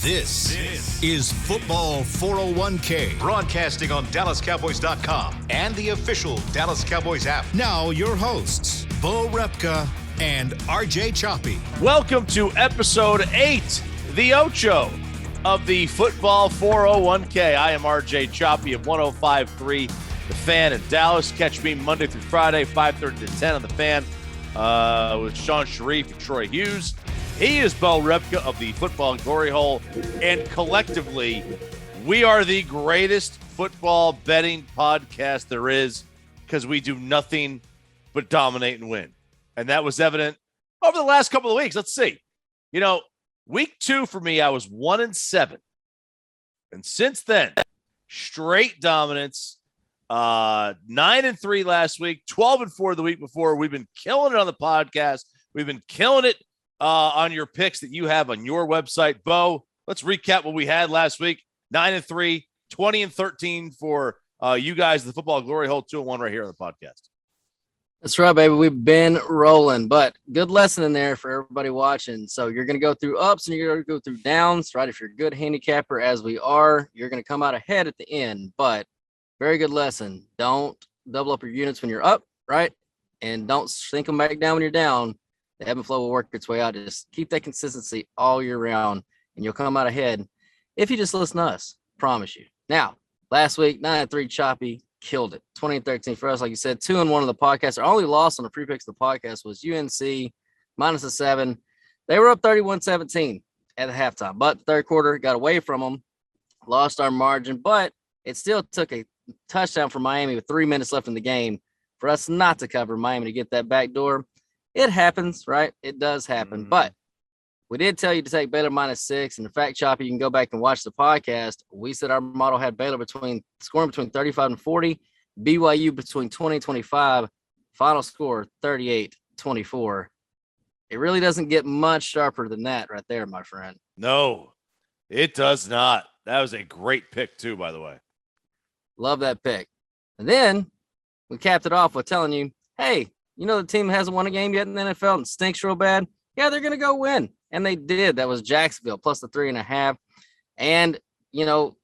This is Football 401k. Broadcasting on DallasCowboys.com and the official Dallas Cowboys app. Now your hosts, Bo Repka and RJ Choppy. Welcome to episode 8, the Ocho of the Football 401k. I am RJ Choppy of 105.3 The Fan in Dallas. Catch me Monday through Friday, 5:30 to 10 on The Fan with Sean Sharif and Troy Hughes. He is Bo Repka of the Football Glory Hole, and collectively, we are the greatest football betting podcast there is because we do nothing but dominate and win. And that was evident over the last couple of weeks. Let's see. You know, week 2 for me, I was 1-7. And since then, straight dominance, 9-3 last week, 12-4 the week before. We've been killing it on the podcast. We've been killing it on your picks that you have on your website. Bo, let's recap what we had last week. 9-3, 20-13 for you guys, the Football Glory Hole, 2-1 right here on the podcast. That's right, baby. We've been rolling, but good lesson in there for everybody watching. So you're going to go through ups and you're going to go through downs, right? If you're a good handicapper, as we are, you're going to come out ahead at the end, but very good lesson. Don't double up your units when you're up, right? And don't sink them back down when you're down. The ebb and flow will work its way out. Just keep that consistency all year round, and you'll come out ahead if you just listen to us. Promise you. Now, last week, 9-3 Choppy killed it. 20-13 for us, like you said, 2-1 of the podcast. Our only loss on the pre-picks of the podcast was UNC minus a 7. They were up 31-17 at the halftime, but the third quarter got away from them, lost our margin, but it still took a touchdown for Miami with 3 minutes left in the game for us not to cover Miami to get that back door. It happens, right? It does happen. But we did tell you to take Baylor minus 6. And in fact, Choppy, you can go back and watch the podcast. We said our model had Baylor scoring between 35 and 40, BYU between 20 and 25, final score 38-24. It really doesn't get much sharper than that right there, my friend. No, it does not. That was a great pick too, by the way. Love that pick. And then we capped it off with telling you, hey, you know the team hasn't won a game yet in the NFL and stinks real bad? Yeah, they're going to go win. And they did. That was Jacksonville plus the 3.5. And, you know,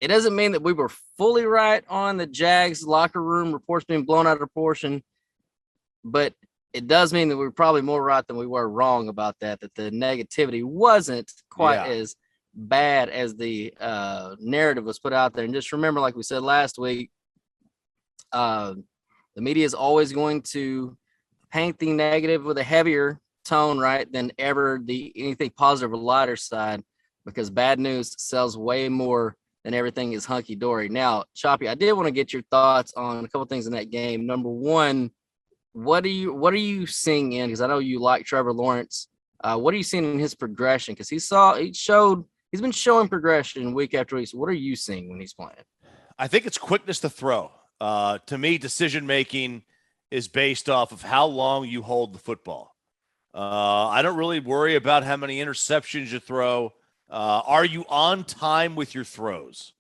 it doesn't mean that we were fully right on the Jags locker room reports being blown out of proportion, but it does mean that we were probably more right than we were wrong about that the negativity wasn't quite as bad as the narrative was put out there. And just remember, like we said last week, the media is always going to paint the negative with a heavier tone, right, than ever anything positive or lighter side, because bad news sells way more than everything is hunky-dory. Now, Choppy, I did want to get your thoughts on a couple things in that game. Number one, what are you seeing in, because I know you like Trevor Lawrence. What are you seeing in his progression? Because he's been showing progression week after week. So what are you seeing when he's playing? I think it's quickness to throw. To me, decision-making is based off of how long you hold the football. I don't really worry about how many interceptions you throw. Are you on time with your throws?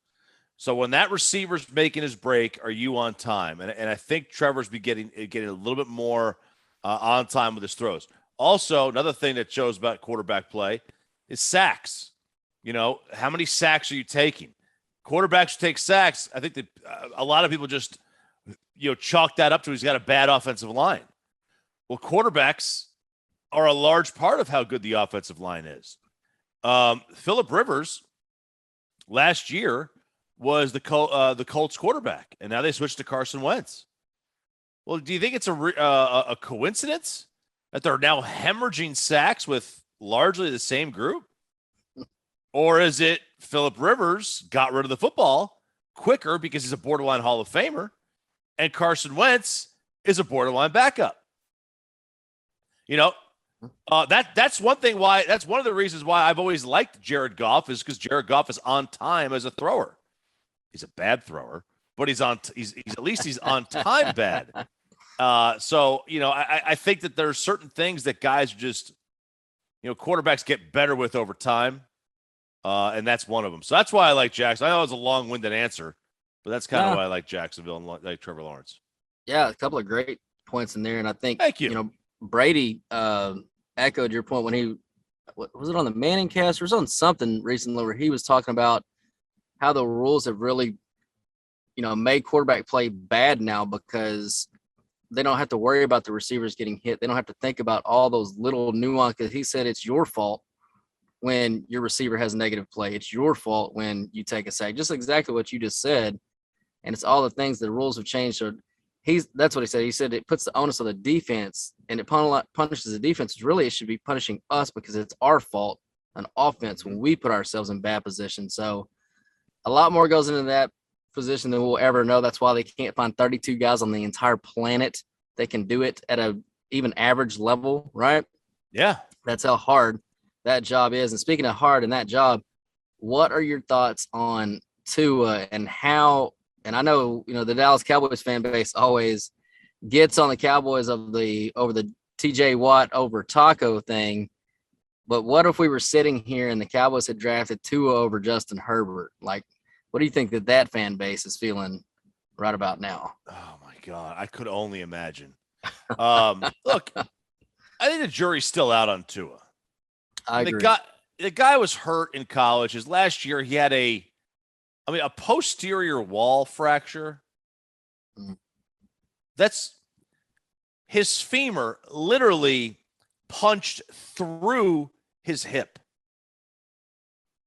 So when that receiver's making his break, are you on time? And I think Trevor's getting a little bit more on time with his throws. Also, another thing that shows about quarterback play is sacks. You know, how many sacks are you taking? Quarterbacks who take sacks, I think that a lot of people just, chalk that up to he's got a bad offensive line. Well, quarterbacks are a large part of how good the offensive line is. Phillip Rivers last year was the Colts quarterback, and now they switched to Carson Wentz. Well, do you think it's a coincidence that they're now hemorrhaging sacks with largely the same group? Or is it Phillip Rivers got rid of the football quicker because he's a borderline Hall of Famer, and Carson Wentz is a borderline backup? That's one thing why – that's one of the reasons why I've always liked Jared Goff, is because Jared Goff is on time as a thrower. He's a bad thrower, but he's at least he's on time bad. I think that there are certain things that guys just quarterbacks get better with over time. And that's one of them. So that's why I like Jacksonville. I know it was a long-winded answer, but that's kind of why I like Jacksonville and like Trevor Lawrence. Yeah, a couple of great points in there. And I think, Thank you. Brady echoed your point when he what was it on the Manning cast? Or was on something recently where he was talking about how the rules have really, made quarterback play bad now because they don't have to worry about the receivers getting hit. They don't have to think about all those little nuances. He said it's your fault when your receiver has negative play. It's your fault when you take a sack. Just exactly what you just said. And it's all the things the rules have changed. So that's what he said. He said it puts the onus on the defense and it punishes the defense. Really, it should be punishing us because it's our fault on offense when we put ourselves in bad position. So a lot more goes into that position than we'll ever know. That's why they can't find 32 guys on the entire planet that can do it at a even average level, right? Yeah. That's how hard that job is. And speaking of hard in that job, what are your thoughts on Tua and how, and I know, the Dallas Cowboys fan base always gets on the Cowboys over the TJ Watt over Taco thing. But what if we were sitting here and the Cowboys had drafted Tua over Justin Herbert? Like, what do you think that fan base is feeling right about now? Oh my God. I could only imagine. Look, I think the jury's still out on Tua. I agree. The guy was hurt in college. His last year, he had a posterior wall fracture. That's his femur literally punched through his hip.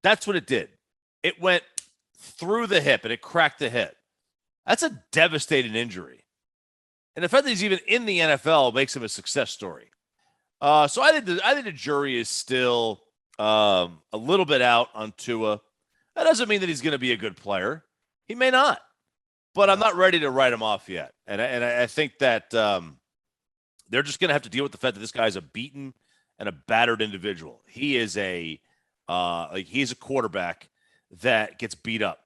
That's what it did. It went through the hip and it cracked the hip. That's a devastating injury. And the fact that he's even in the NFL makes him a success story. So I think the jury is still a little bit out on Tua. That doesn't mean that he's going to be a good player. He may not, but I'm not ready to write him off yet. And I think that they're just going to have to deal with the fact that this guy's a beaten and a battered individual. He is he's a quarterback that gets beat up,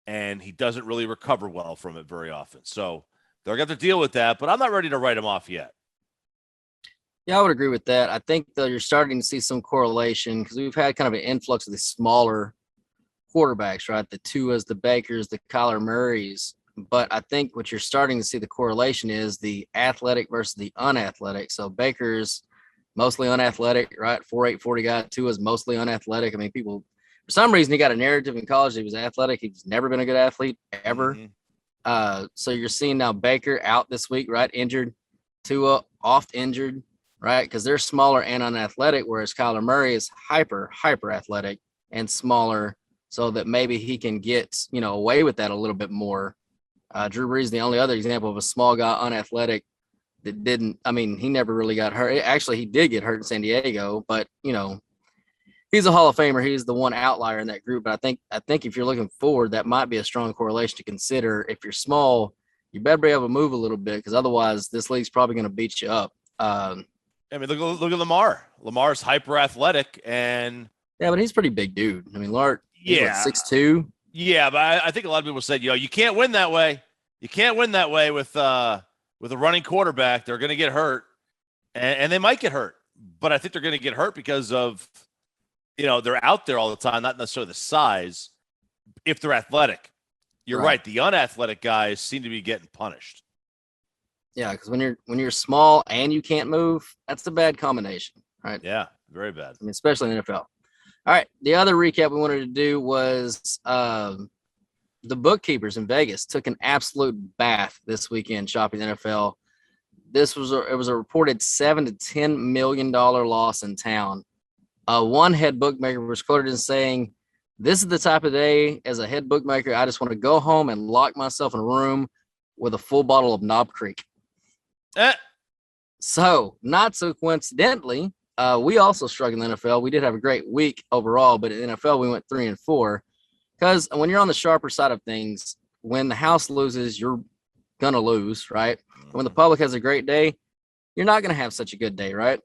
and he doesn't really recover well from it very often. So they're going to have to deal with that, but I'm not ready to write him off yet. Yeah, I would agree with that. I think that you're starting to see some correlation because we've had kind of an influx of the smaller quarterbacks, right? The Tuas, the Bakers, the Kyler Murrays. But I think what you're starting to see the correlation is the athletic versus the unathletic. So Baker's mostly unathletic, right? 4'8", 40 guy. Tua's mostly unathletic. I mean, people, for some reason, he got a narrative in college. He was athletic. He's never been a good athlete ever. Mm-hmm. So you're seeing now Baker out this week, right? Injured. Tua oft injured, right? Because they're smaller and unathletic, whereas Kyler Murray is hyper athletic and smaller, so that maybe he can get, away with that a little bit more. Drew Brees, the only other example of a small guy, unathletic, that didn't, he never really got hurt. Actually, he did get hurt in San Diego, but, he's a Hall of Famer. He's the one outlier in that group. But I think if you're looking forward, that might be a strong correlation to consider. If you're small, you better be able to move a little bit because otherwise this league's probably going to beat you up. Look at Lamar. Lamar's hyper athletic and yeah, but he's a pretty big dude. Lard, yeah, 6'2". Yeah, but I think a lot of people said, you can't win that way. You can't win that way with a running quarterback. They're going to get hurt, and they might get hurt. But I think they're going to get hurt because of, they're out there all the time, not necessarily the size. If they're athletic, you're right. The unathletic guys seem to be getting punished. Yeah, because when you're small and you can't move, that's a bad combination, right? Yeah, very bad. Especially in the NFL. All right, the other recap we wanted to do was the bookkeepers in Vegas took an absolute bath this weekend shopping the NFL. It was a reported $7 to $10 million loss in town. One head bookmaker was quoted as saying, "This is the type of day as a head bookmaker, I just want to go home and lock myself in a room with a full bottle of Knob Creek." So, not so coincidentally, we also struggled in the NFL. We did have a great week overall, but in the NFL, we went 3-4. Because when you're on the sharper side of things, when the house loses, you're going to lose, right? And when the public has a great day, you're not going to have such a good day, right?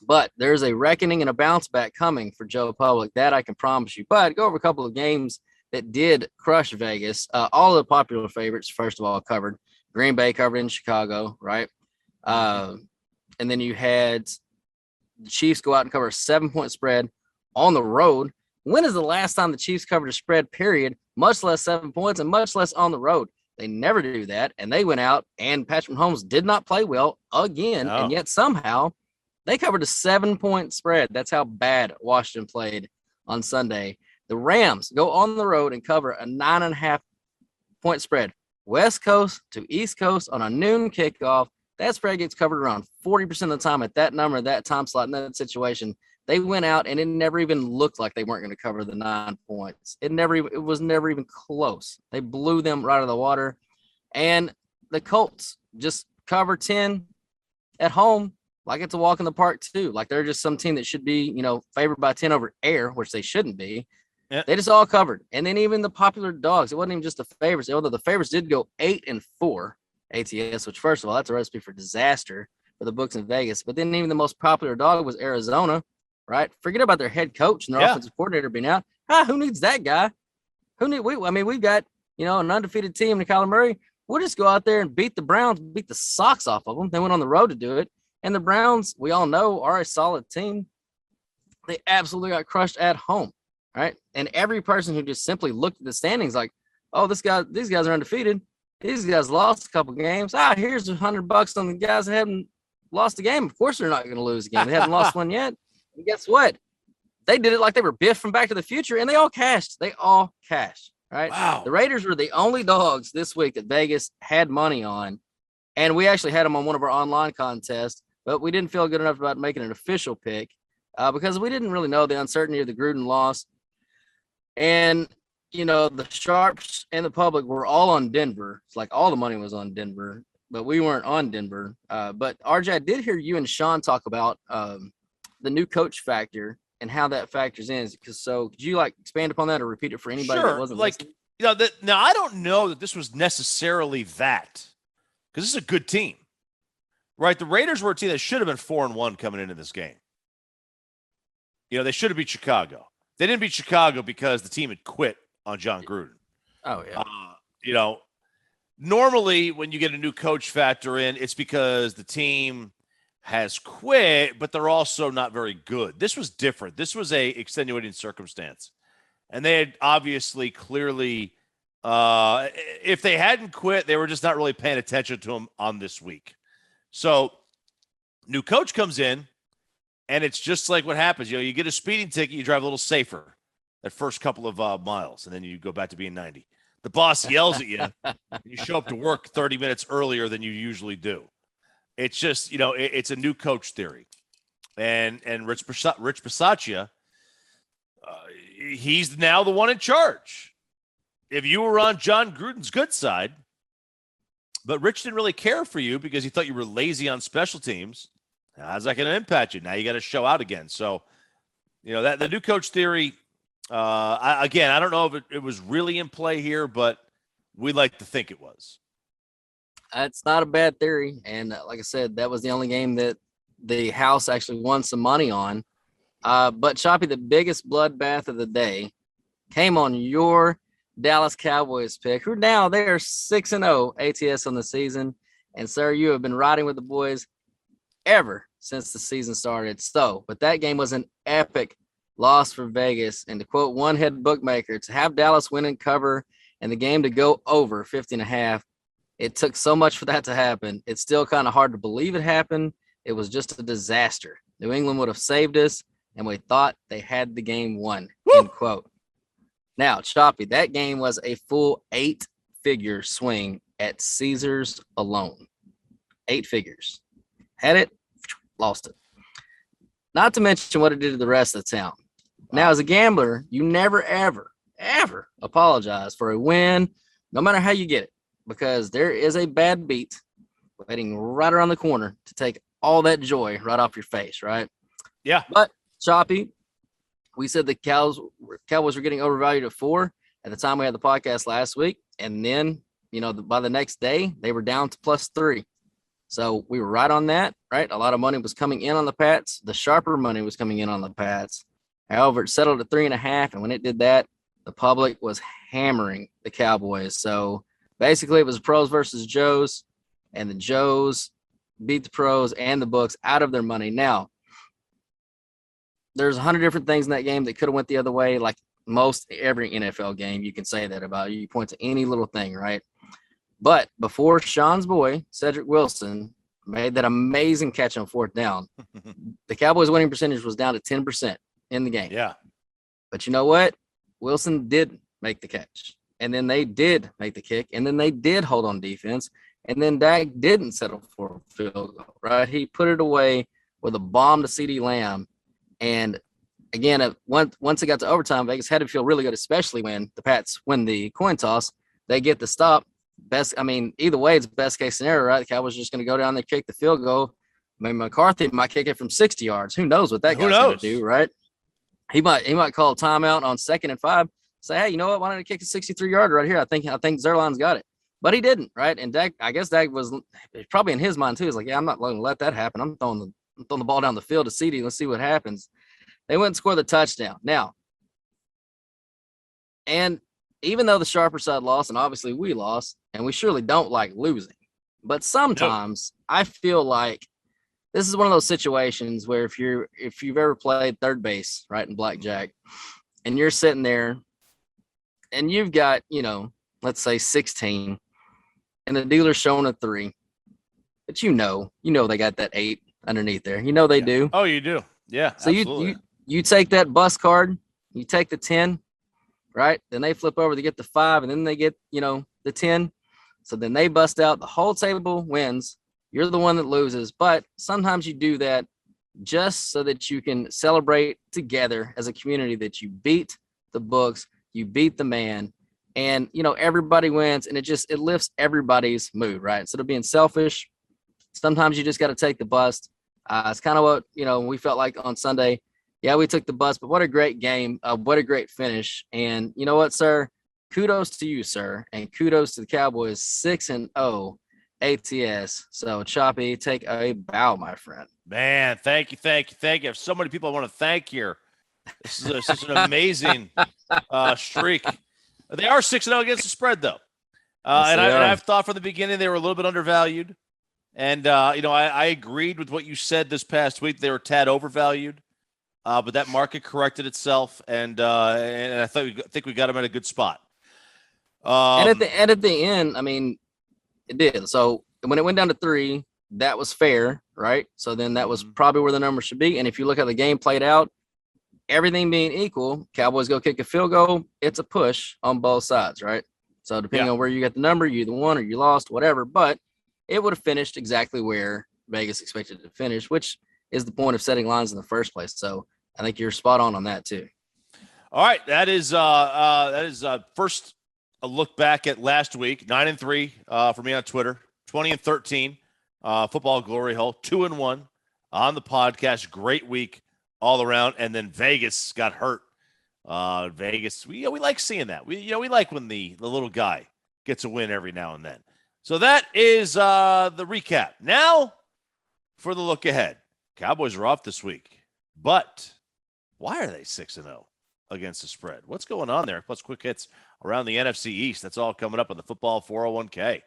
But there's a reckoning and a bounce back coming for Joe Public. That I can promise you. But go over a couple of games that did crush Vegas. All of the popular favorites, first of all, covered. Green Bay covered in Chicago, right? And then you had the Chiefs go out and cover a 7-point spread on the road. When is the last time the Chiefs covered a spread, period, much less 7 points and much less on the road? They never do that. And they went out and Patrick Mahomes did not play well again. No. And yet somehow They covered a 7-point spread. That's how bad Washington played on Sunday. The Rams go on the road and cover a 9.5-point spread. West Coast to East Coast on a noon kickoff. That spread gets covered around 40% of the time at that number, that time slot, in that situation. They went out and it never even looked like they weren't going to cover the 9 points. It was never even close. They blew them right out of the water. And the Colts just cover 10 at home like it's a walk in the park too. Like they're just some team that should be, favored by 10 over air, which they shouldn't be. Yep. They just all covered. And then even the popular dogs, it wasn't even just the favorites, although the favorites did go 8-4 ATS, which first of all, that's a recipe for disaster for the books in Vegas. But then even the most popular dog was Arizona, right? Forget about their head coach and their offensive coordinator being out. Who needs that guy? We've got, an undefeated team in Kyler Murray. We'll just go out there and beat the Browns, beat the socks off of them. They went on the road to do it. And the Browns, we all know, are a solid team. They absolutely got crushed at home, right? And every person who just simply looked at the standings like, oh, these guys are undefeated. These guys lost a couple games. Here's $100 on the guys that haven't lost a game. Of course they're not going to lose again. They haven't lost one yet. And guess what? They did it like they were Biff from Back to the Future, and they all cashed. Right? Wow. The Raiders were the only dogs this week that Vegas had money on, and we actually had them on one of our online contests, but we didn't feel good enough about making an official pick because we didn't really know the uncertainty of the Gruden loss. And, the sharps and the public were all on Denver. It's like all the money was on Denver, but we weren't on Denver. But, RJ, I did hear you and Sean talk about the new coach factor and how that factors in. So could you expand upon that or repeat it for anybody that wasn't listening? Now I don't know that this was necessarily that, because this is a good team, right? The Raiders were a team that should have been 4-1 coming into this game. They should have beat Chicago. They didn't beat Chicago because the team had quit on John Gruden. Oh yeah. Normally when you get a new coach factor in, it's because the team has quit, but they're also not very good. This was different. This was a extenuating circumstance. And they had obviously clearly, if they hadn't quit, they were just not really paying attention to him on this week. So new coach comes in, and it's just like what happens. You get a speeding ticket, you drive a little safer that first couple of miles, and then you go back to being 90. The boss yells at you, and you show up to work 30 minutes earlier than you usually do. It's just, it's a new coach theory. And Rich Bisaccia, he's now the one in charge. If you were on John Gruden's good side, but Rich didn't really care for you because he thought you were lazy on special teams, how's that going to impact you? Now you got to show out again. So, that the new coach theory, I don't know if it was really in play here, but we like to think it was. It's not a bad theory. And like I said, that was the only game that the house actually won some money on. But Choppy, the biggest bloodbath of the day came on your Dallas Cowboys pick, who now they're 6-0 ATS on the season. And sir, you have been riding with the boys ever since the season started. But that game was an epic loss for Vegas. And to quote one head bookmaker, to have Dallas win and cover and the game to go over 50.5, it took so much for that to happen. It's still kind of hard to believe it happened. It was just a disaster. New England would have saved us, and we thought they had the game won, end quote. Now, Choppy, that game was a full 8-figure swing at Caesars alone. 8 figures. Had it, lost it. Not to mention what it did to the rest of the town. Now, as a gambler, you never, ever, ever apologize for a win, no matter how you get it, because there is a bad beat waiting right around the corner to take all that joy right off your face, right? Yeah. But, Choppy, we said the Cowboys were getting overvalued at 4 at the time we had the podcast last week. And then, by the next day, they were down to +3. So we were right on that, right? A lot of money was coming in on the Pats. The sharper money was coming in on the Pats. However, it settled at 3.5. And when it did that, the public was hammering the Cowboys. So basically it was pros versus Joes, and the Joes beat the pros and the books out of their money. Now, there's 100 different things in that game that could have went the other way. Like most every NFL game, you can say that about. You point to any little thing, right? But before Sean's boy, Cedric Wilson, made that amazing catch on 4th down. The Cowboys' winning percentage was down to 10% in the game. Yeah. But you know what? Wilson did make the catch. And then they did make the kick. And then they did hold on defense. And then Dak didn't settle for a field goal, right? He put it away with a bomb to CeeDee Lamb. And again, once it got to overtime, Vegas had to feel really good, especially when the Pats win the coin toss. They get the stop. Either way, it's best case scenario, right? The Cowboys are just going to go down there, kick the field goal. McCarthy might kick it from 60 yards. Who knows what that guy's going to do, right? He might call a timeout on 2nd and 5. Say, hey, you know what? Why don't I kick a 63-yarder right here? I think Zerline's got it, but he didn't, right? And Dak, I guess Dak was probably in his mind too. He's like, yeah, I'm not going to let that happen. I'm throwing the ball down the field to CeeDee. Let's see what happens. They went and scored the touchdown. Now, and even though the sharper side lost, and obviously we lost, and we surely don't like losing, but sometimes I feel like this is one of those situations where if you've ever played third base, right, in blackjack, and you're sitting there and you've got, let's say 16, and the dealer's showing a 3, but you know they got that 8 underneath there. They do. Oh, you do. Yeah. So you take that bus card, you take the 10, right? Then they flip over to get the 5, and then they get, the 10. So then they bust out. The whole table wins. You're the one that loses. But sometimes you do that just so that you can celebrate together as a community that you beat the books, you beat the man, and, everybody wins, and it lifts everybody's mood, right? Instead of being selfish, sometimes you just got to take the bust. It's kind of what, we felt like on Sunday. Yeah, we took the bus, but what a great game. What a great finish. And you know what, sir? Kudos to you, sir. And kudos to the Cowboys 6-0 ATS. So, Choppy, take a bow, my friend. Man, thank you. I have so many people I want to thank here. This is such an amazing streak. They are 6-0 against the spread, though. And I've thought from the beginning they were a little bit undervalued. And, I agreed with what you said this past week. They were a tad overvalued. But that market corrected itself, and I think we got them at a good spot. And at the end, it did. So when it went down to 3, that was fair, right? So then that was probably where the number should be. And if you look at the game played out, everything being equal, Cowboys go kick a field goal. It's a push on both sides, right? So depending on where you get the number, you either won or you lost, whatever. But it would have finished exactly where Vegas expected it to finish, which is the point of setting lines in the first place. So I think you're spot on that too. All right. That is first a look back at last week, 9-3 for me on Twitter, 20-13 football glory hole, 2-1 on the podcast. Great week all around. And then Vegas got hurt. Vegas, we like seeing that. We like when the little guy gets a win every now and then. So that is the recap. Now for the look ahead. Cowboys are off this week, but why are they 6-0 against the spread? What's going on there? Plus quick hits around the NFC East. That's all coming up on the Football 401k.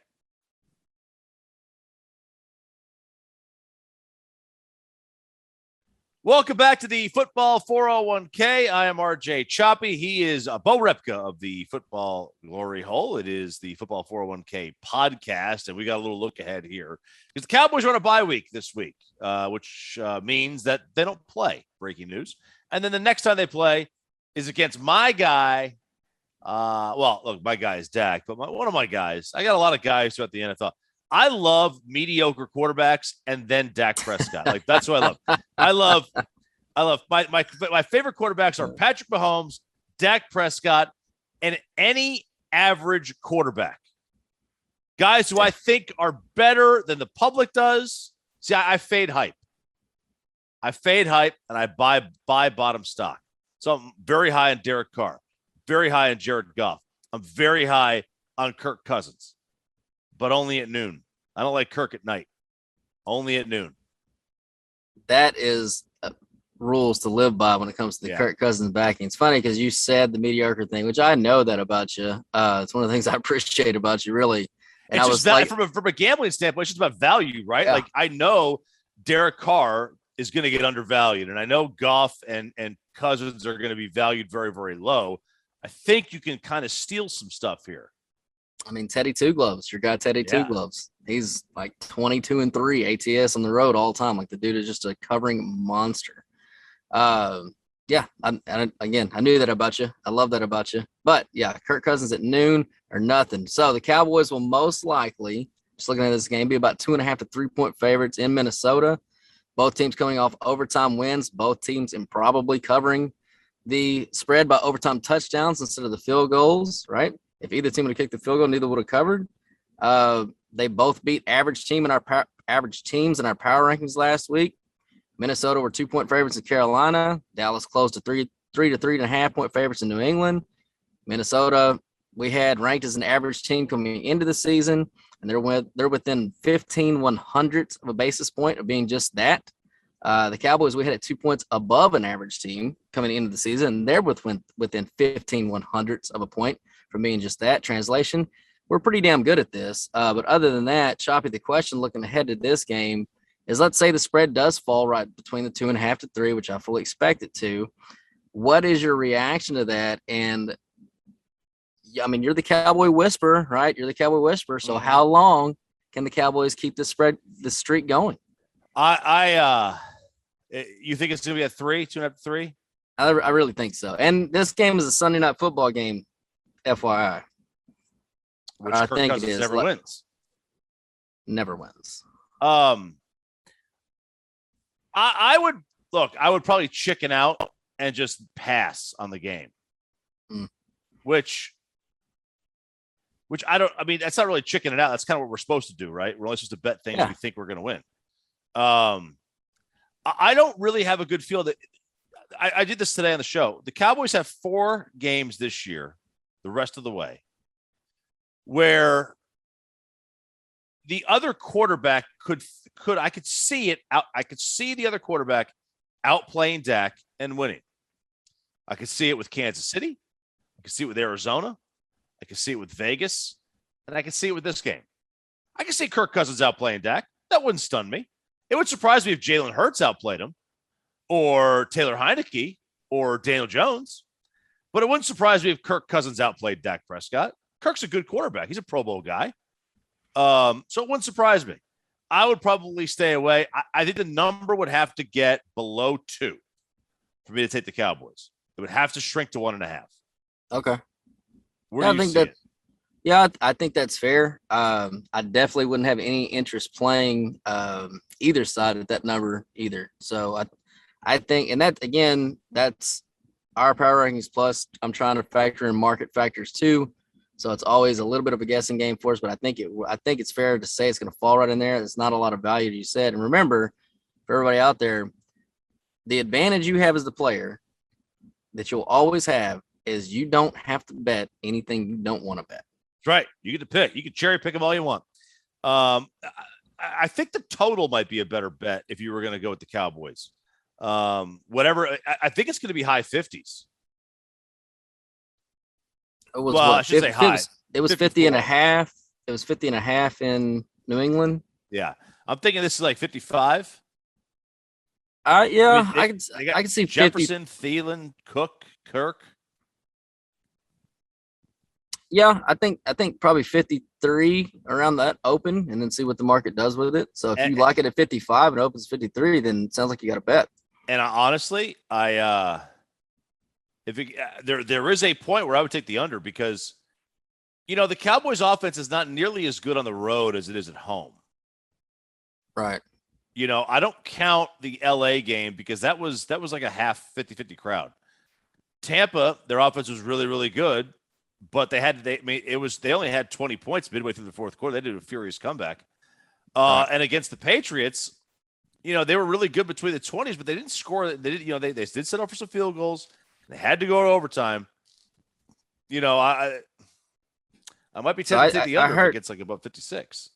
Welcome back to the Football 401k. I am RJ Choppy. He is Bo Repka of the Football Glory Hole. It is the Football 401k podcast, and we got a little look ahead here because the Cowboys are on a bye week this week, which means that they don't play. Breaking news. And then the next time they play is against my guy. Look, my guy is Dak, but one of my guys. I got a lot of guys throughout the NFL. I love mediocre quarterbacks and then Dak Prescott. Like that's what I love. I love my favorite quarterbacks are Patrick Mahomes, Dak Prescott, and any average quarterback. Guys who I think are better than the public does. See, I fade hype. And I buy bottom stock. So I'm very high on Derek Carr, very high on Jared Goff. I'm very high on Kirk Cousins, but only at noon. I don't like Kirk at night. Only at noon. That is rules to live by when it comes to the Kirk Cousins backing. It's funny because you said the mediocre thing, which I know that about you. It's one of the things I appreciate about you, really. And it's I was like, from a gambling standpoint, it's just about value, right? Yeah. Like I know Derek Carr is going to get undervalued, and I know Goff and Cousins are going to be valued very, very low. I think you can kind of steal some stuff here. I mean, Teddy Two Gloves, your guy Teddy Two Gloves. He's like 22-3 ATS on the road all the time. Like the dude is just a covering monster. Yeah, again, I knew that about you. I love that about you. But yeah, Kirk Cousins at noon or nothing. So the Cowboys will most likely, just looking at this game, be about 2.5 to 3-point favorites in Minnesota. Both teams coming off overtime wins. Both teams improbably covering the spread by overtime touchdowns instead of the field goals, right? If either team would have kicked the field goal, neither would have covered. They both beat average teams in our power rankings last week. Minnesota were 2-point favorites in Carolina. Dallas closed to 3 to 3.5-point favorites in New England. Minnesota, we had ranked as an average team coming into the season, and they're within 15/100ths of a basis point of being just that. The Cowboys, we had at 2 points above an average team coming into the season, and they're within 15/100ths of a point from being just that. Translation, we're pretty damn good at this. But other than that, Choppy, the question looking ahead to this game is, let's say the spread does fall right between the 2.5 to 3, which I fully expect it to. What is your reaction to that? And I mean, you're the Cowboy whisperer, right? You're the Cowboy whisperer. So how long can the Cowboys keep the streak going? You think it's going to be at 3, 2.5 to 3? I really think so. And this game is a Sunday night football game, FYI. Which I Kirk think Cousins it is. never wins. Never wins. I would probably chicken out and just pass on the game. Which that's not really chickening out. That's kind of what we're supposed to do, right? We're only supposed to bet things we think we're going to win. I don't really have a good feel that I did this today on the show. The Cowboys have 4 games this year, the rest of the way, where the other quarterback I could see it out. I could see the other quarterback outplaying Dak and winning. I could see it with Kansas City. I could see it with Arizona. I could see it with Vegas. And I could see it with this game. I could see Kirk Cousins outplaying Dak. That wouldn't stun me. It would surprise me if Jalen Hurts outplayed him, or Taylor Heineke, or Daniel Jones. But it wouldn't surprise me if Kirk Cousins outplayed Dak Prescott. Kirk's a good quarterback. He's a Pro Bowl guy. So it wouldn't surprise me. I would probably stay away. I think the number would have to get below 2 for me to take the Cowboys. It would have to shrink to 1.5. Okay. Yeah, I think that's fair. I definitely wouldn't have any interest playing either side at that number either. So I think, and that again, that's our power rankings plus. I'm trying to factor in market factors too. So it's always a little bit of a guessing game for us, but I think it's fair to say it's going to fall right in there. There's not a lot of value, you said. And remember, for everybody out there, the advantage you have as the player that you'll always have is you don't have to bet anything you don't want to bet. That's right. You get to pick. You can cherry pick them all you want. I think the total might be a better bet if you were going to go with the Cowboys. Whatever. I think it's going to be high 50s. It was I should say high. It was 50.5. It was 50.5 in New England. Yeah. I'm thinking this is like 55. Yeah, I can see Jefferson, 50. Thielen, Cook, Kirk. Yeah, I think probably 53 around that open, and then see what the market does with it. So if you like it at 55 and it opens 53, then it sounds like you got to bet. And honestly, there is a point where I would take the under because, the Cowboys offense is not nearly as good on the road as it is at home. Right. I don't count the LA game because that was like a half 50-50 crowd. Tampa, their offense was really, really good, but they only had 20 points midway through the fourth quarter. They did a furious comeback. And against the Patriots, they were really good between the 20s, but they didn't score. They did, they did set up for some field goals. They had to go to overtime. I might be tempted to take the under if it gets like above 56.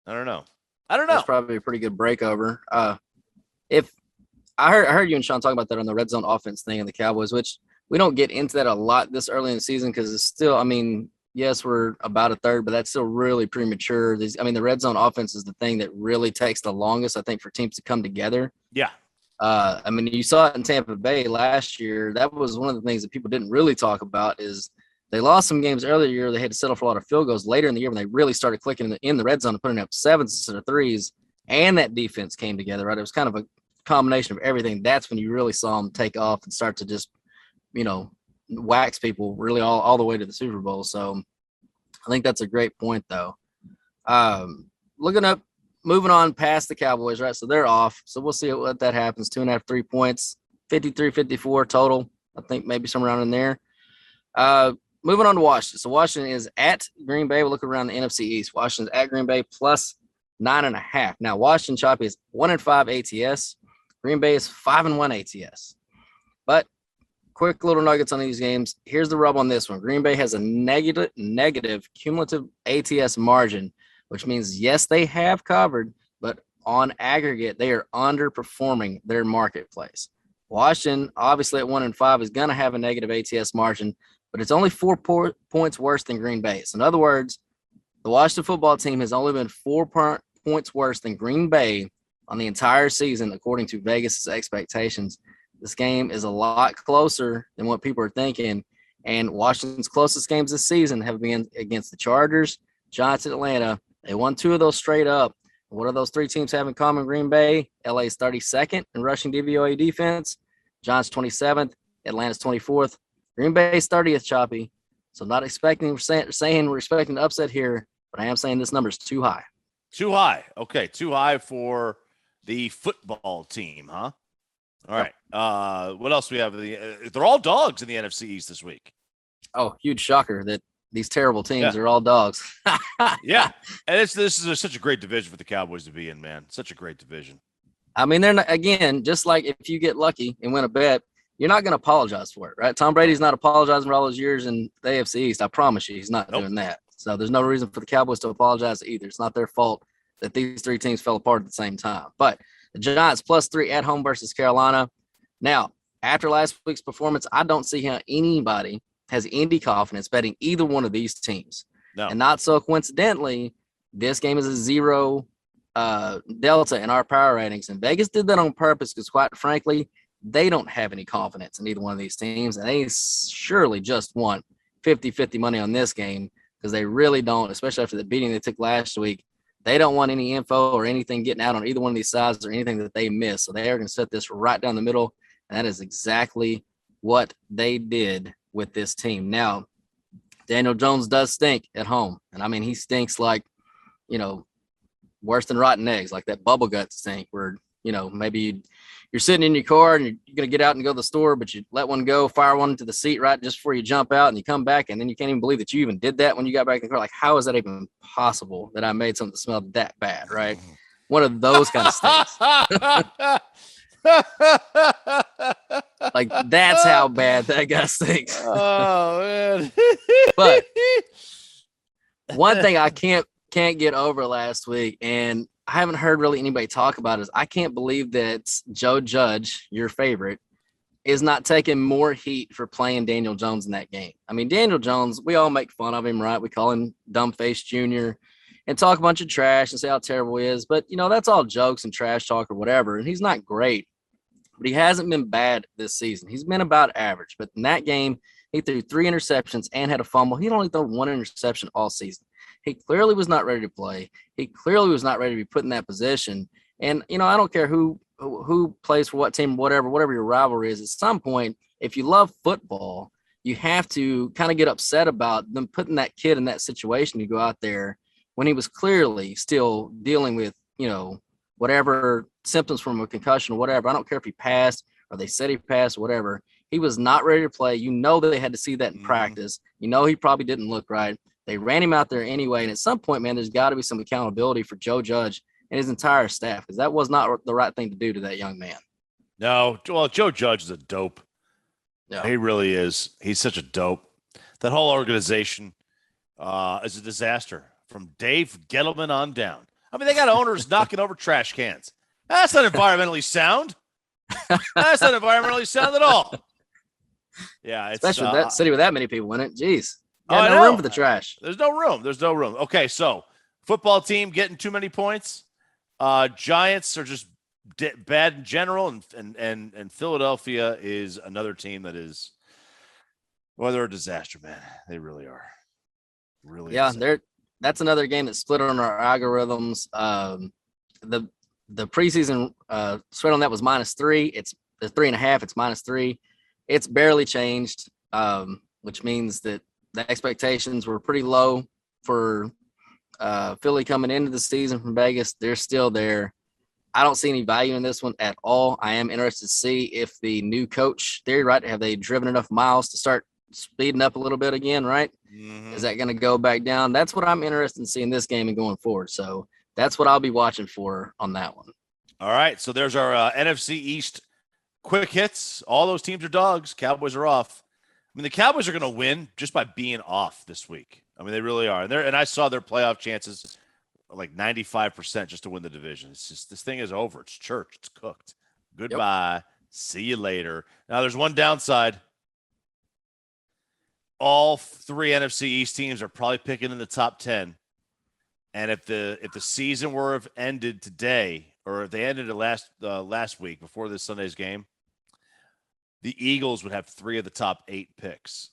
I don't know. That's probably a pretty good breakover. If I heard you and Sean talk about that on the red zone offense thing in the Cowboys, which we don't get into that a lot this early in the season because it's still, yes, we're about a third, but that's still really premature. The red zone offense is the thing that really takes the longest, I think, for teams to come together. Yeah. You saw it in Tampa Bay last year. That was one of the things that people didn't really talk about is They lost some games earlier in the year. They had to settle for a lot of field goals later in the year when they really started clicking in the red zone and putting up 7s instead of 3s. And that defense came together, right? It was kind of a combination of everything. That's when you really saw them take off and start to just, wax people really all the way to the Super Bowl. So I think that's a great point, though. Moving on past the Cowboys, right? So they're off. So we'll see what that happens. 2.5, 3 points, 53-54 total. I think maybe somewhere around in there. Moving on to Washington. So Washington is at Green Bay. We'll look around the NFC East. Washington's at Green Bay plus 9.5. Now, Washington, Choppy, is 1-5 ATS. Green Bay is 5-1 ATS. But quick little nuggets on these games. Here's the rub on this one. Green Bay has a negative cumulative ATS margin, which means, yes, they have covered, but on aggregate, they are underperforming their marketplace. Washington, obviously at 1-5, is going to have a negative ATS margin, but it's only 4 points worse than Green Bay. So in other words, the Washington football team has only been 4 points worse than Green Bay on the entire season, according to Vegas' expectations. This game is a lot closer than what people are thinking, and Washington's closest games this season have been against the Chargers, Giants, and Atlanta. They won 2 of those straight up. What do those 3 teams have in common? Green Bay, LA's 32nd in rushing DVOA defense, Giants 27th, Atlanta's 24th. Green Bay's 30th, Choppy. So not expecting, saying we're expecting an upset here, but I am saying this number is too high. Too high. Okay, too high for the football team, huh? All right. What else do we have? They're all dogs in the NFC East this week. Oh, huge shocker that these terrible teams are all dogs. Yeah, and this is such a great division for the Cowboys to be in, man. Such a great division. I mean, they're not, again, just like if you get lucky and win a bet, you're not going to apologize for it, right? Tom Brady's not apologizing for all those years in the AFC East. I promise you, he's not doing that. So there's no reason for the Cowboys to apologize either. It's not their fault that these 3 teams fell apart at the same time. But the Giants +3 at home versus Carolina. Now, after last week's performance, I don't see how anybody has any confidence betting either one of these teams. No. And not so coincidentally, this game is a 0 delta in our power ratings. And Vegas did that on purpose because, quite frankly, they don't have any confidence in either one of these teams. And they surely just want 50-50 money on this game because they really don't, especially after the beating they took last week. They don't want any info or anything getting out on either one of these sides or anything that they miss. So they are going to set this right down the middle. And that is exactly what they did with this team. Now, Daniel Jones does stink at home. And I mean, he stinks like, worse than rotten eggs, like that bubble gut stink where, maybe you're sitting in your car and you're going to get out and go to the store, but you let one go, fire one into the seat right just before you jump out, and you come back, and then you can't even believe that you even did that when you got back in the car. Like, how is that even possible that I made something smell that bad, right? One of those kind of stinks. Like, that's how bad that guy stinks. Oh, man. But one thing I can't get over last week, and I haven't heard really anybody talk about it, is I can't believe that Joe Judge, your favorite, is not taking more heat for playing Daniel Jones in that game. I mean, Daniel Jones, we all make fun of him, right? We call him Dumbface Jr. and talk a bunch of trash and say how terrible he is. But, that's all jokes and trash talk or whatever. And he's not great, but he hasn't been bad this season. He's been about average. But in that game, he threw 3 interceptions and had a fumble. He'd only thrown 1 interception all season. He clearly was not ready to play. He clearly was not ready to be put in that position. And, I don't care who plays for what team, whatever your rivalry is. At some point, if you love football, you have to kind of get upset about them putting that kid in that situation to go out there when he was clearly still dealing with, whatever symptoms from a concussion or whatever. I don't care if he passed or they said he passed or whatever. He was not ready to play. That they had to see that in practice. He probably didn't look right. They ran him out there anyway. And at some point, man, there's got to be some accountability for Joe Judge and his entire staff, because that was not the right thing to do to that young man. No, well, Joe Judge is a dope. Yeah. He really is. He's such a dope. That whole organization is a disaster from Dave Gettleman on down. I mean, they got owners knocking over trash cans. That's not environmentally sound. That's not environmentally sound at all. Yeah, it's, especially that city with that many people in it. Jeez. Oh, no room for the trash. There's no room. Okay, so football team getting too many points. Giants are just bad in general, and Philadelphia is another team that is Well, they're a disaster, man. They really are. Really. Yeah, that's another game that's split on our algorithms. The preseason spread on that was -3. It's the 3.5. It's -3. It's barely changed, which means that the expectations were pretty low for Philly coming into the season from Vegas. They're still there. I don't see any value in this one at all. I am interested to see if the new coach there, right? Have they driven enough miles to start speeding up a little bit again, right? Mm-hmm. Is that going to go back down? That's what I'm interested in seeing this game and going forward. So that's what I'll be watching for on that one. All right. So there's our NFC East quick hits. All those teams are dogs. Cowboys are off. I mean, the Cowboys are going to win just by being off this week. I mean, they really are. And I saw their playoff chances like 95% just to win the division. It's just, this thing is over. It's church. It's cooked. Goodbye. Yep. See you later. Now there's one downside. All three NFC East teams are probably picking in the top 10. And if the season were have ended today, or if they ended it last week before this Sunday's game, the Eagles would have 3 of the top 8 picks.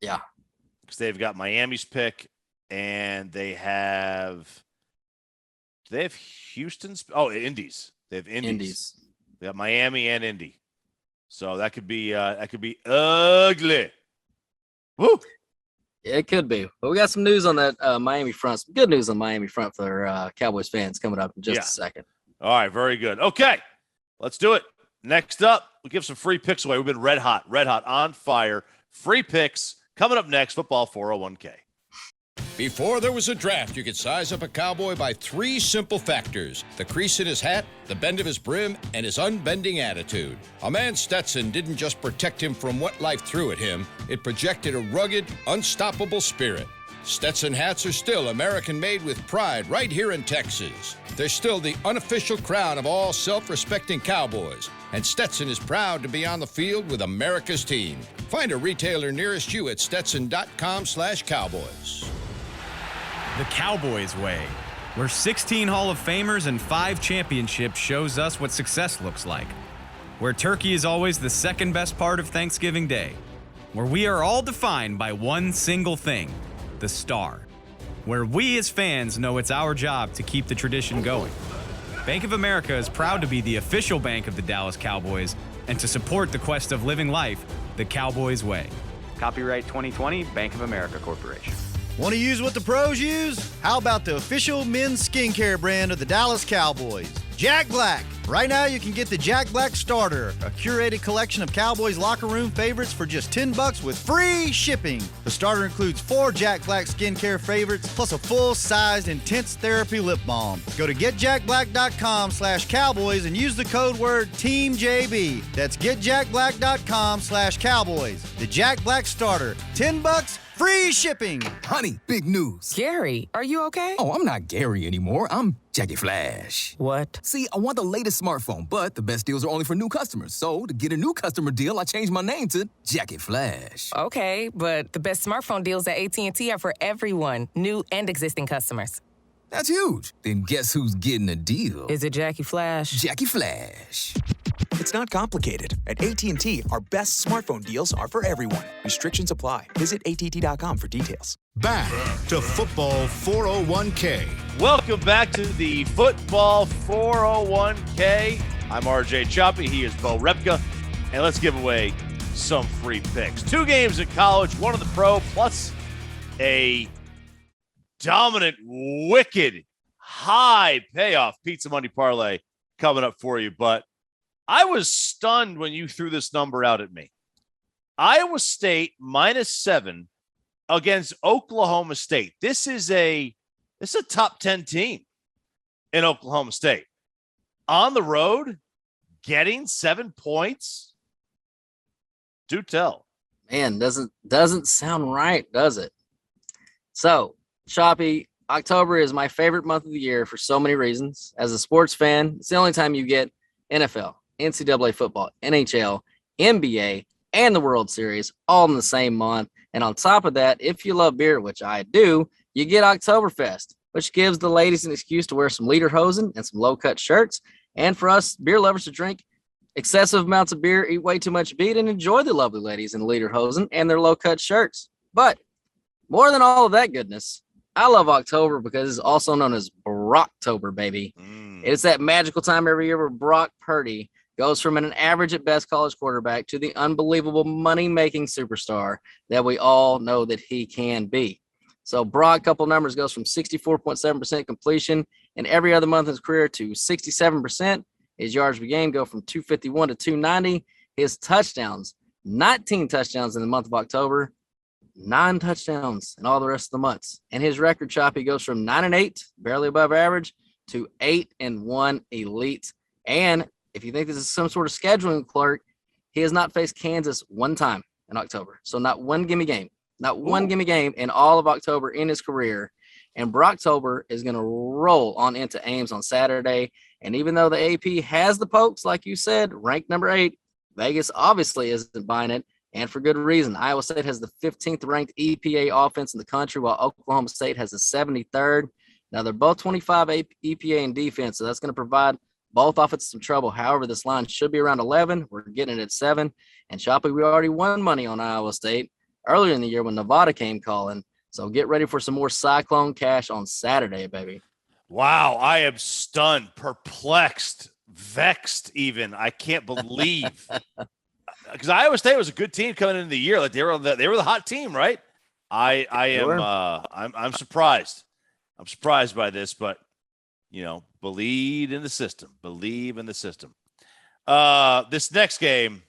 Yeah. Because they've got Miami's pick, and they have Houston's. Oh, Indy's. They have Indy's. They have Miami and Indy. So that could be ugly. Woo! It could be. But we got some news on that Miami front. Some good news on Miami front for Cowboys fans coming up in just a second. All right, very good. Okay, let's do it. Next up, we'll give some free picks away. We've been red hot, on fire. Free picks coming up next, Football 401k. Before there was a draft, you could size up a cowboy by 3 simple factors: the crease in his hat, the bend of his brim, and his unbending attitude. A man's Stetson didn't just protect him from what life threw at him, it projected a rugged, unstoppable spirit. Stetson hats are still American-made with pride right here in Texas. They're still the unofficial crown of all self-respecting cowboys, and Stetson is proud to be on the field with America's team. Find a retailer nearest you at stetson.com/cowboys. The Cowboys way, where 16 Hall of Famers and 5 championships shows us what success looks like. Where turkey is always the second best part of Thanksgiving Day. Where we are all defined by one single thing, the star. Where we as fans know it's our job to keep the tradition going. Bank of America is proud to be the official bank of the Dallas Cowboys and to support the quest of living life the Cowboys way. Copyright 2020, Bank of America Corporation. Want to use what the pros use? How about the official men's skincare brand of the Dallas Cowboys, Jack Black? Right now, you can get the Jack Black Starter, a curated collection of Cowboys locker room favorites for just $10 with free shipping. The starter includes 4 Jack Black skincare favorites, plus a full-sized intense therapy lip balm. Go to getjackblack.com/cowboys and use the code word TEAMJB. That's getjackblack.com/cowboys. The Jack Black Starter, $10, free shipping. Honey, big news. Gary, are you okay? Oh, I'm not Gary anymore. I'm Jackie Flash. What? See, I want the latest smartphone, but the best deals are only for new customers. So, to get a new customer deal, I changed my name to Jackie Flash. Okay, but the best smartphone deals at AT&T are for everyone, new and existing customers. That's huge. Then guess who's getting a deal? Is it Jackie Flash? Jackie Flash. It's not complicated. At AT&T, our best smartphone deals are for everyone. Restrictions apply. Visit att.com for details. Back to Football 401k. Welcome back to the Football 401k. I'm RJ Choppy. He is Bo Repka. And let's give away some free picks. 2 games in college, 1 in the pro, plus a dominant, wicked, high payoff pizza money parlay coming up for you. But I was stunned when you threw this number out at me. Iowa State -7 against Oklahoma State. This is a top 10 team in Oklahoma State. On the road, getting 7 points. Do tell. Man, doesn't sound right, does it? So, Choppy, October is my favorite month of the year for so many reasons. As a sports fan, it's the only time you get NFL, NCAA football, NHL, NBA, and the World Series all in the same month. And on top of that, if you love beer, which I do, you get Oktoberfest, which gives the ladies an excuse to wear some lederhosen and some low-cut shirts. And for us beer lovers to drink excessive amounts of beer, eat way too much meat, and enjoy the lovely ladies in lederhosen and their low-cut shirts. But more than all of that goodness, I love October because it's also known as Brocktober, baby. It's that magical time every year where Brock Purdy goes from an average at best college quarterback to the unbelievable money-making superstar that we all know that he can be. So Brock, couple numbers, goes from 64.7% completion in every other month of his career to 67%. His yards per game go from 251 to 290. His touchdowns, 19 touchdowns in the month of October, 9 touchdowns in all the rest of the months. And his record, Choppy, goes from 9-8, barely above average, to 8-1 elite. And if you think this is some sort of scheduling clerk, he has not faced Kansas one time in October. So not one gimme game. Not one gimme game in all of October in his career. And Brocktober is going to roll on into Ames on Saturday. And even though the AP has the Pokes, like you said, ranked number 8, Vegas obviously isn't buying it, and for good reason. Iowa State has the 15th ranked EPA offense in the country, while Oklahoma State has the 73rd. Now, they're both 25 EPA in defense, so that's going to provide both offenses some trouble. However, this line should be around 11. We're getting it at 7. And Choppy, we already won money on Iowa State earlier in the year when Nevada came calling. So get ready for some more Cyclone cash on Saturday, baby. Wow, I am stunned, perplexed, vexed even. I can't believe. Because Iowa State was a good team coming into the year. Like they were the hot team, right? I'm surprised. I'm surprised by this, but believe in the system. Believe in the system. This next game,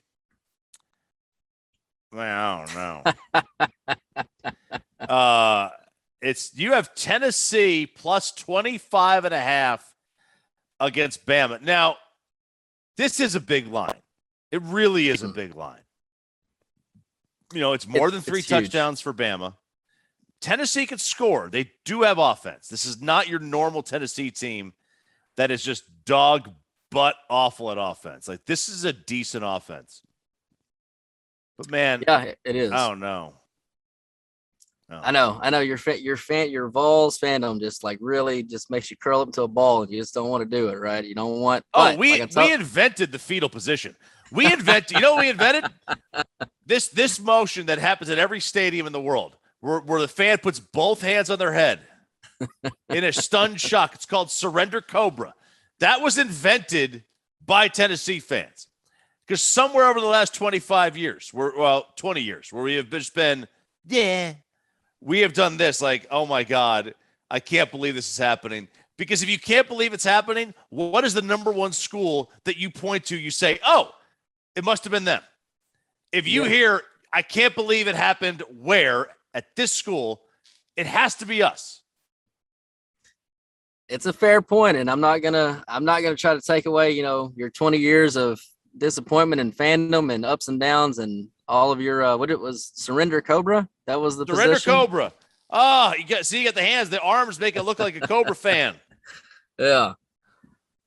I don't know. You have Tennessee plus 25.5 against Bama. Now, this is a big line. It really is a big line. It's more than 3 touchdowns for Bama. Tennessee can score. They do have offense. This is not your normal Tennessee team that is just dog butt awful at offense. Like, this is a decent offense. But man, yeah, it is. I don't know. I know. Your Vols fandom just like really just makes you curl up into a ball, and you just don't want to do it, right? You don't want. We invented the fetal position. We invented. What we invented? This motion that happens at every stadium in the world, where the fan puts both hands on their head in a stunned shock. It's called surrender cobra. That was invented by Tennessee fans. Because somewhere over the last 25 years, 20 years, where we have just been, we have done this like, oh my God, I can't believe this is happening. Because if you can't believe it's happening, what is the number one school that you point to? You say, oh, it must have been them. If you hear, I can't believe it happened where at this school, it has to be us. It's a fair point, and I'm not gonna try to take away, your 20 years of disappointment and fandom and ups and downs and all of your what it was, surrender cobra. That was the surrender position. Cobra. Oh, you got the hands, the arms make it look like a Cobra fan. Yeah,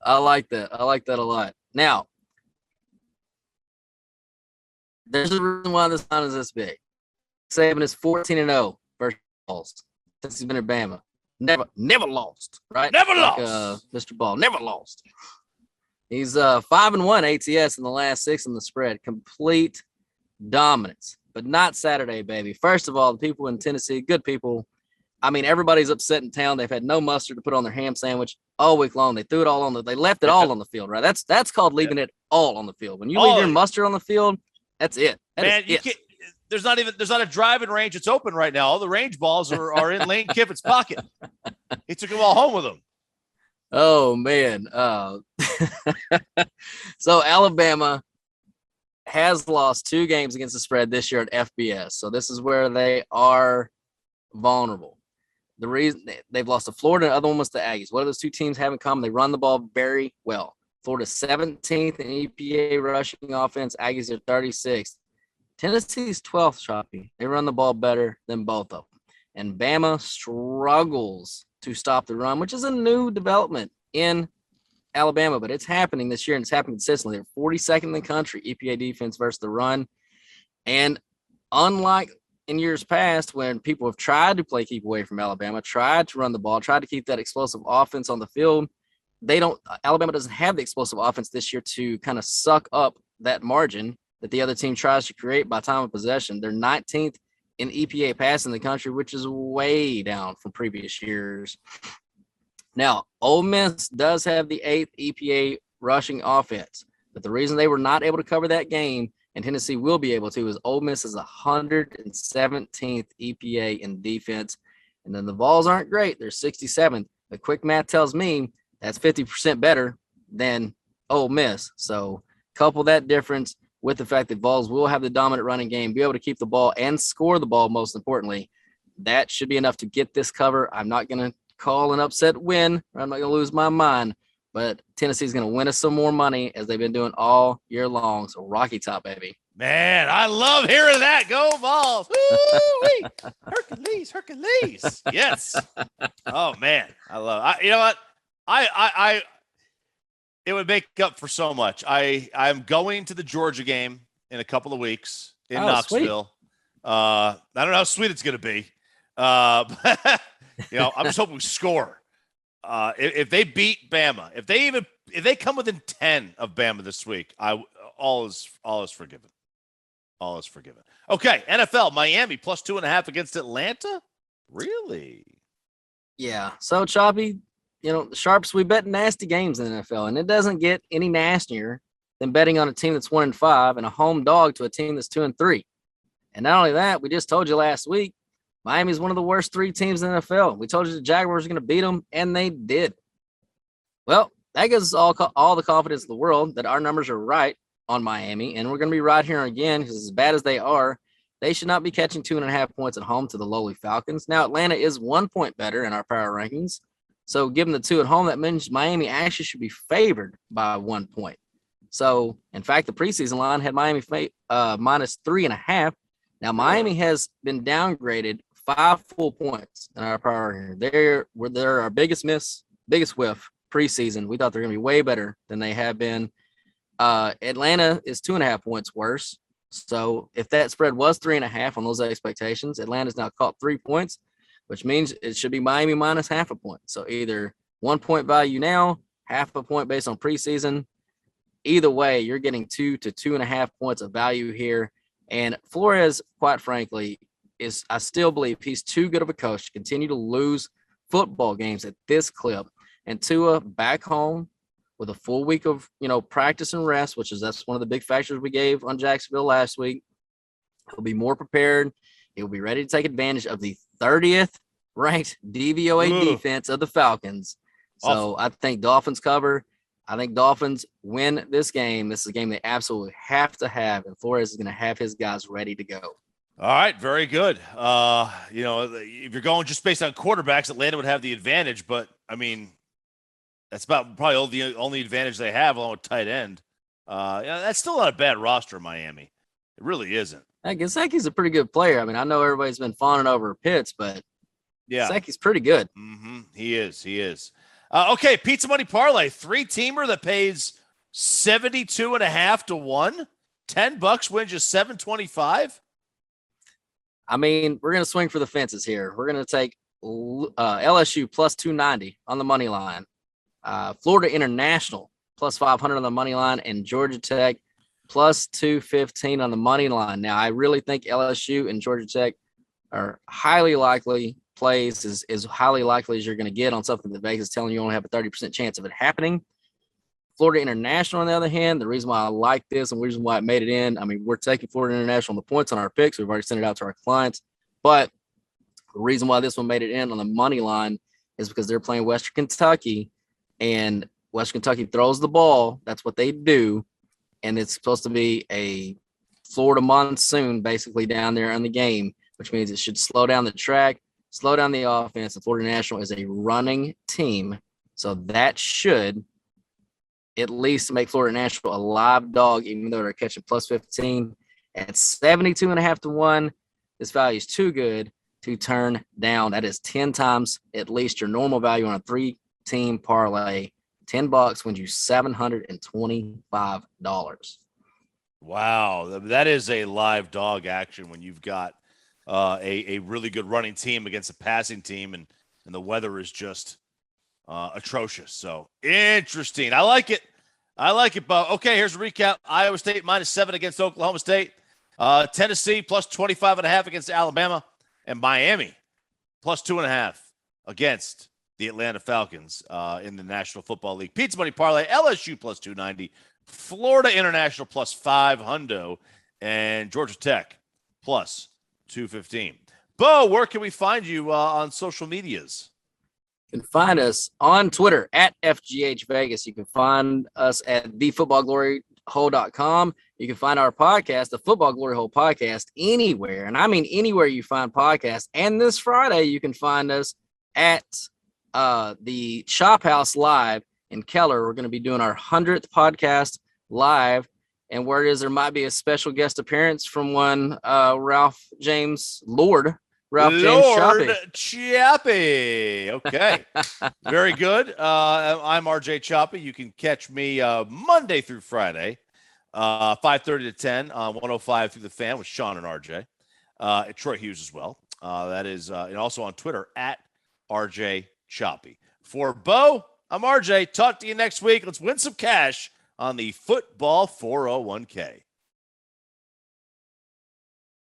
I like that. I like that a lot. Now, there's a reason why this line is this big. Saban is 14-0 versus Balls since he's been at Bama. Never lost, right? Never lost. Mr. Ball never lost. He's 5-1 ATS in the last 6 in the spread. Complete dominance, but not Saturday, baby. First of all, the people in Tennessee, good people. I mean, everybody's upset in town. They've had no mustard to put on their ham sandwich all week long. They threw it all on they left it all on the field, right? That's called leaving it all on the field. When you leave your mustard on the field, that's it. There's not a driving range that's open right now. All the range balls are in Lane Kiffin's pocket. He took them all home with him. Oh man. So Alabama has lost 2 games against the spread this year at FBS. So this is where they are vulnerable. The reason they've lost to Florida, and the other one was the Aggies. What do those 2 teams have in common? They run the ball very well. Florida's 17th in EPA rushing offense. Aggies are 36th. Tennessee's 12th, Choppy. They run the ball better than both of them. And Bama struggles to stop the run, which is a new development in Alabama, but it's happening this year, and it's happening consistently. They're 42nd in the country, EPA defense versus the run. And unlike in years past when people have tried to keep away from Alabama, tried to run the ball, tried to keep that explosive offense on the field, Alabama doesn't have the explosive offense this year to kind of suck up that margin that the other team tries to create by time of possession. They're 19th in EPA pass in the country, which is way down from previous years. Now, Ole Miss does have the 8th EPA rushing offense, but the reason they were not able to cover that game, and Tennessee will be able to, is Ole Miss is 117th EPA in defense, and then the Vols aren't great. They're 67th. The quick math tells me that's 50% better than Ole Miss. So couple that difference with the fact that Vols will have the dominant running game, be able to keep the ball and score the ball, most importantly. That should be enough to get this cover. I'm not going to call an upset win, or I'm not going to lose my mind, but Tennessee's going to win us some more money as they've been doing all year long. So Rocky Top, baby. Man, I love hearing that. Go Vols. Woo-wee. Hercules. Yes. Oh, man. I love it. You know what? I it would make up for so much. I'm going to the Georgia game in a couple of weeks in Knoxville. I don't know how sweet it's going to be. But, I'm just hoping we score. If they beat Bama, if they come within 10 of Bama this week, all is forgiven. All is forgiven. Okay, NFL, Miami plus 2.5 against Atlanta? Really? Yeah. So, Choppy, the Sharps, we bet nasty games in the NFL, and it doesn't get any nastier than betting on a team that's 1-5 and a home dog to a team that's 2-3. And not only that, we just told you last week, Miami's one of the worst 3 teams in the NFL. We told you the Jaguars were going to beat them, and they did. Well, that gives us all the confidence in the world that our numbers are right on Miami, and we're going to be right here again because as bad as they are, they should not be catching 2.5 points at home to the lowly Falcons. Now, Atlanta is 1 point better in our power rankings, so given the 2 at home, that means Miami actually should be favored by 1 point. So, in fact, the preseason line had Miami minus 3.5. Now, Miami has been downgraded 5 full points in our power ranking. They're our biggest whiff preseason. We thought they're going to be way better than they have been. Atlanta is 2.5 points worse. So if that spread was 3.5 on those expectations, Atlanta's now caught 3 points, which means it should be Miami minus 0.5 point. So either 1 point value now, 0.5 point based on preseason. Either way, you're getting 2 to 2.5 points of value here. And Flores, quite frankly, I still believe he's too good of a coach to continue to lose football games at this clip. And Tua back home with a full week of, practice and rest, that's one of the big factors we gave on Jacksonville last week. He'll be more prepared. He'll be ready to take advantage of the 30th ranked DVOA defense of the Falcons. So I think Dolphins cover. I think Dolphins win this game. This is a game they absolutely have to have, and Flores is going to have his guys ready to go. All right, very good. If you're going just based on quarterbacks, Atlanta would have the advantage, but that's about probably the only advantage they have along with tight end. That's still not a bad roster, Miami. It really isn't. Gesicki's a pretty good player. I know everybody's been fawning over Pitts, but yeah, Gesicki's pretty good. Mm-hmm. He is. Okay, Pizza Money Parlay, 3-teamer that pays 72.5 to 1. $10 wins you $725. We're going to swing for the fences here. We're going to take LSU plus 290 on the money line. Florida International plus 500 on the money line, and Georgia Tech plus 215 on the money line. Now, I really think LSU and Georgia Tech are highly likely plays, as highly likely as you're going to get on something that Vegas is telling you only have a 30% chance of it happening. Florida International, on the other hand, the reason why I like this and the reason why it made it in, we're taking Florida International on the points on our picks. We've already sent it out to our clients. But the reason why this one made it in on the money line is because they're playing Western Kentucky, and Western Kentucky throws the ball. That's what they do. And it's supposed to be a Florida monsoon basically down there in the game, which means it should slow down the track, slow down the offense. And Florida National is a running team. So that should at least make Florida National a live dog, even though they're catching plus 15 at 72.5 to 1. This value is too good to turn down. That is 10 times at least your normal value on a 3-team parlay. $10 wins you $725. Wow, that is a live dog action when you've got a really good running team against a passing team, and the weather is just atrocious. So interesting. I like it. Bo. Okay, here's a recap. Iowa State -7 against Oklahoma State. Tennessee plus 25.5 against Alabama. And Miami plus 2.5 against the Atlanta Falcons in the National Football League. Pizza Money Parlay, LSU plus 290. Florida International plus 500. And Georgia Tech plus 215. Bo, where can we find you on social medias? You can find us on Twitter at FGH Vegas. You can find us at thefootballgloryhole.com. You can find our podcast, the Football Glory Hole Podcast, anywhere. And I mean anywhere you find podcasts. And this Friday, you can find us at the Shop House Live in Keller. We're going to be doing our 100th podcast live. And word is there might be a special guest appearance from one Ralph James Choppy. Okay. Very good. I'm RJ Choppy. You can catch me Monday through Friday, 5:30 to 10 on 105 through the Fan with Sean and RJ. Troy Hughes as well. That is, and also on Twitter at RJ Choppy. For Bo, I'm RJ. Talk to you next week. Let's win some cash on the Football 401k.